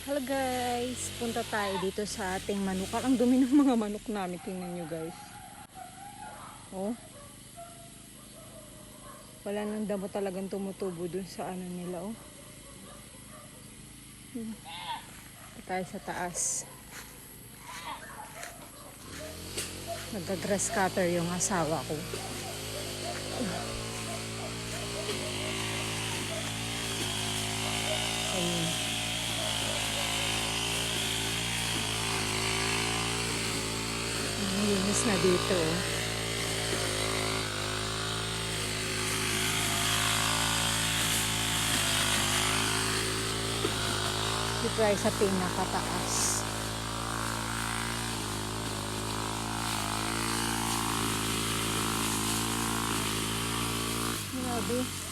Hello guys, punta tayo dito sa ating manukal. Ang dumi ng mga manok namin, tingnan nyo guys. Oh, wala nang damo talagang tumutubo dun sa ano nila. Oh, tayo sa taas. Nagka-grass cutter yung asawa ko. Ayun. Linis na dito. Dito tayo sa pinakataas. Grabe.